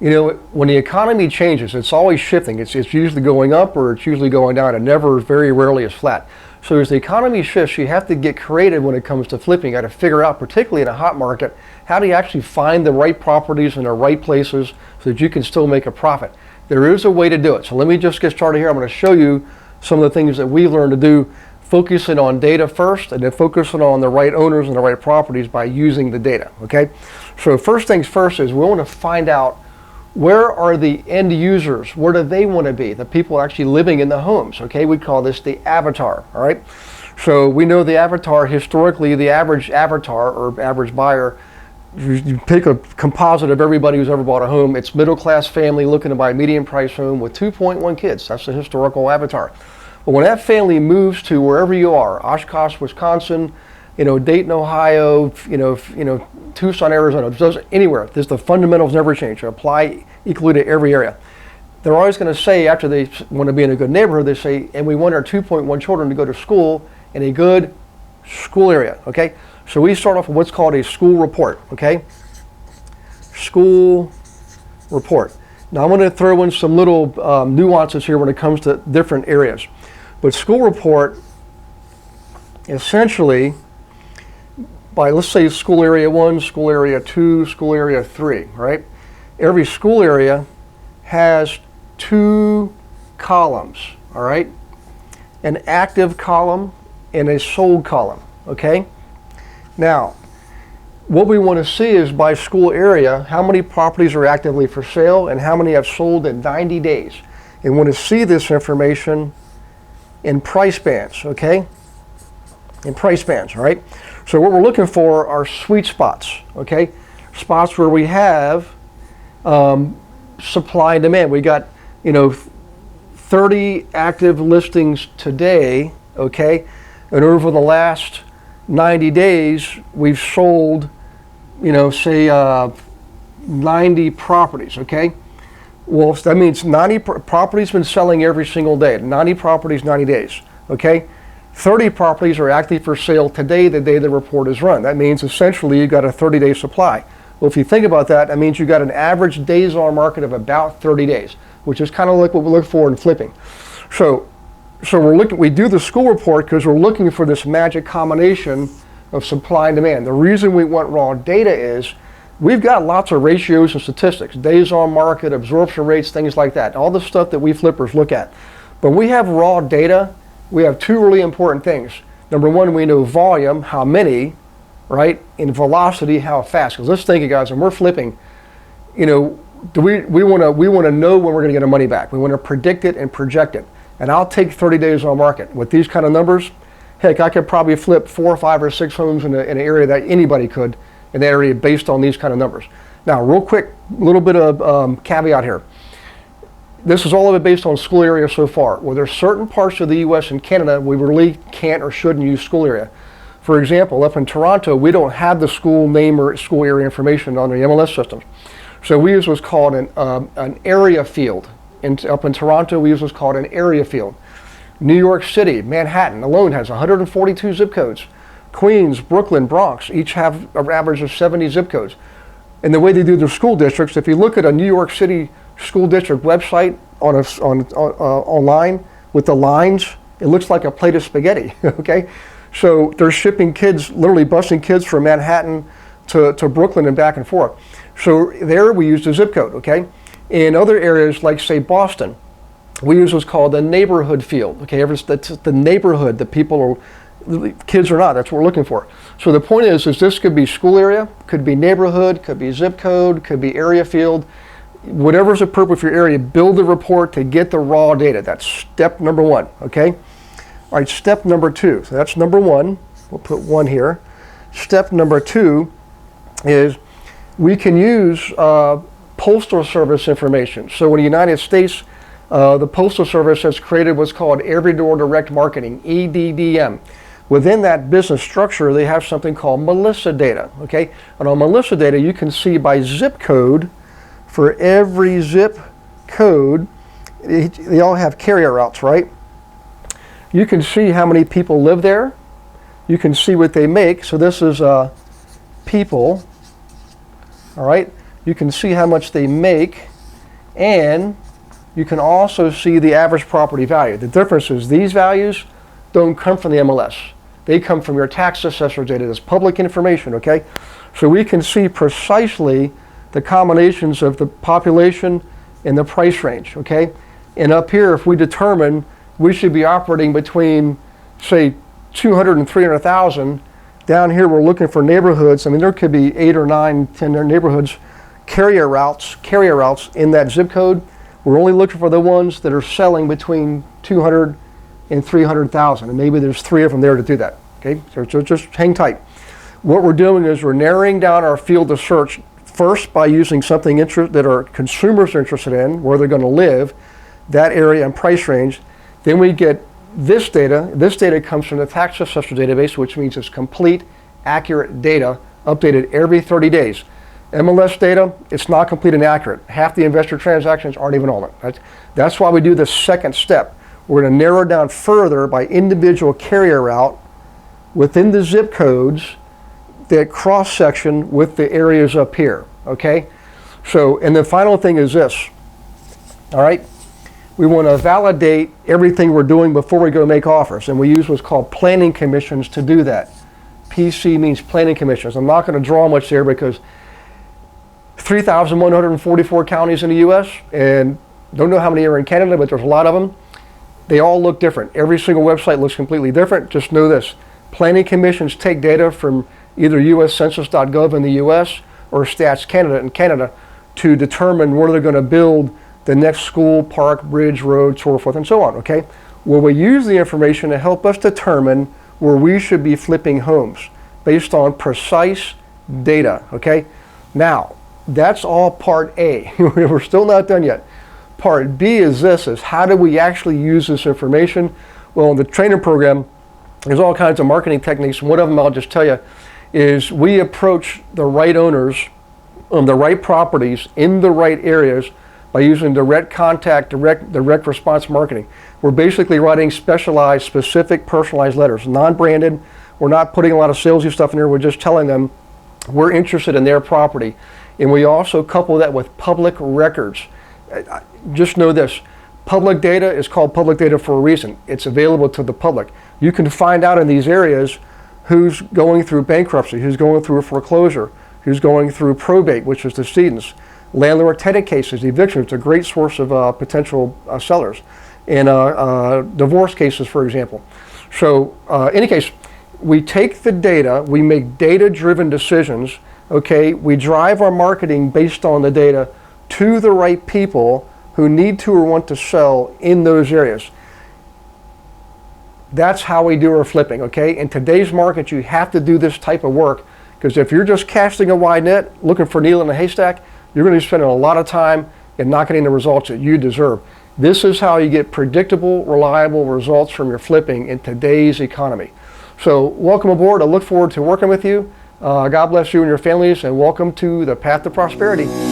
You know, when the economy changes, it's always shifting. It's usually going up or it's usually going down. It never, very rarely is flat. So as the economy shifts, you have to get creative when it comes to flipping. You got to figure out, particularly in a hot market, how do you actually find the right properties in the right places so that you can still make a profit. There is a way to do it. So let me just get started here. I'm going to show you some of the things that we learned to do, focusing on data first and then focusing on the right owners and the right properties by using the data, okay? So first things first is we want to find out where are the end users? Where do they want to be? The people actually living in the homes, okay? We call this the avatar, all right? So we know the avatar, historically, the average avatar or average buyer, you pick a composite of everybody who's ever bought a home. It's middle-class family looking to buy a medium-price home with 2.1 kids. That's the historical avatar. But when that family moves to wherever you are, Oshkosh, Wisconsin, Dayton, Ohio, Tucson, Arizona, anywhere, the fundamentals never change. They apply equally to every area. They're always going to say, after they want to be in a good neighborhood, they say, and we want our 2.1 children to go to school in a good school area, okay? So we start off with what's called a school report, okay? School report. Now I'm going to throw in some little nuances here when it comes to different areas. But school report, essentially, by, let's say, school area 1, school area 2, school area 3, right? Every school area has 2 columns, all right? An active column and a sold column, okay? Now, what we want to see is by school area, how many properties are actively for sale and how many have sold in 90 days. And we want to see this information in price bands, okay? In price bands, all right? So what we're looking for are sweet spots, okay? Spots where we have supply and demand. We got, 30 active listings today, okay? And over the last 90 days, we've sold, say 90 properties, okay? Well, that means 90 properties been selling every single day. 90 properties, 90 days, okay? 30 properties are active for sale today, the day the report is run. That means essentially you've got a 30-day supply. Well, if you think about that, that means you've got an average days on market of about 30 days, which is kind of like what we look for in flipping. So we do the school report because we're looking for this magic combination of supply and demand. The reason we want raw data is we've got lots of ratios and statistics, days on market, absorption rates, things like that, all the stuff that we flippers look at. But we have raw data. We have 2 really important things. Number 1, we know volume, how many, right? And velocity, how fast. Because let's think, guys, when we're flipping, we want to know when we're going to get our money back. We want to predict it and project it. And I'll take 30 days on market. With these kind of numbers, heck, I could probably flip 4 or 5 or 6 homes in an area that anybody could in that area based on these kind of numbers. Now, real quick, a little bit of caveat here. This is all of it based on school area so far. Well, there's certain parts of the U.S. and Canada we really can't or shouldn't use school area. For example, up in Toronto, we don't have the school name or school area information on the MLS systems. So we use what's called an area field. Up in Toronto, we use what's called an area field. New York City, Manhattan alone has 142 zip codes. Queens, Brooklyn, Bronx each have an average of 70 zip codes. And the way they do their school districts, if you look at a New York City school district website online with the lines, it looks like a plate of spaghetti, okay? So they're shipping kids, literally busing kids from Manhattan to Brooklyn and back and forth. So there we use the zip code, okay? In other areas like, say, Boston, we use what's called the neighborhood field, okay? The neighborhood, the people are, kids or not, that's what we're looking for. So the point is this could be school area, could be neighborhood, could be zip code, could be area field. Whatever's appropriate for your area, build the report to get the raw data. That's step number 1, okay? All right, step number 2. So that's number 1. We'll put 1 here. Step number 2 is we can use Postal Service information. So in the United States, the Postal Service has created what's called Every Door Direct Marketing, EDDM. Within that business structure, they have something called Melissa data, okay? And on Melissa data, you can see by zip code, for every zip code, they all have carrier routes, right? You can see how many people live there. You can see what they make. So this is people, all right? you can see how much they make, and you can also see the average property value. The difference is these values don't come from the MLS. They come from your tax assessor data. That's public information, okay? So we can see precisely the combinations of the population and the price range, okay? And up here, if we determine we should be operating between, say, 200 and 300,000, down here we're looking for neighborhoods. I mean, there could be 8 or 9, 10 neighborhoods, carrier routes in that zip code. We're only looking for the ones that are selling between 200 and 300,000, and maybe there's 3 of them there to do that, okay? So just hang tight. What we're doing is we're narrowing down our field of search first by using something that our consumers are interested in, where they're going to live, that area and price range. Then we get this data. This data comes from the tax assessor database, which means it's complete, accurate data, updated every 30 days. MLS data, it's not complete and accurate. Half the investor transactions aren't even on it. That's why we do the second step. We're going to narrow down further by individual carrier route within the zip codes that cross-section with the areas up here, okay? So, and the final thing is this, all right? We want to validate everything we're doing before we go make offers, and we use what's called planning commissions to do that. PC means planning commissions. I'm not going to draw much there because 3,144 counties in the U.S., and don't know how many are in Canada, but there's a lot of them. They all look different. Every single website looks completely different. Just know this. Planning commissions take data from either uscensus.gov in the U.S. or Stats Canada in Canada to determine where they're going to build the next school, park, bridge, road, so forth and so on, okay? Well, we use the information to help us determine where we should be flipping homes based on precise data, okay? Now, that's all part A. We're still not done yet. Part B is how do we actually use this information? Well, in the training program, there's all kinds of marketing techniques. One of them I'll just tell you is we approach the right owners on the right properties in the right areas by using direct contact, direct response marketing. We're basically writing specialized, specific, personalized letters, non-branded. We're not putting a lot of salesy stuff in there. We're just telling them we're interested in their property. And we also couple that with public records. Just know this, public data is called public data for a reason. It's available to the public. You can find out in these areas who's going through bankruptcy, who's going through a foreclosure, who's going through probate, which is decedents, landlord-tenant cases, evictions. It's a great source of potential sellers, and divorce cases, for example. So in any case, we take the data, we make data-driven decisions, okay? We drive our marketing based on the data to the right people who need to or want to sell in those areas. That's how we do our flipping, okay? In today's market, you have to do this type of work, because if you're just casting a wide net, looking for a needle in a haystack, you're going to be spending a lot of time and not getting the results that you deserve. This is how you get predictable, reliable results from your flipping in today's economy. So welcome aboard. I look forward to working with you. God bless you and your families, and welcome to the path to prosperity.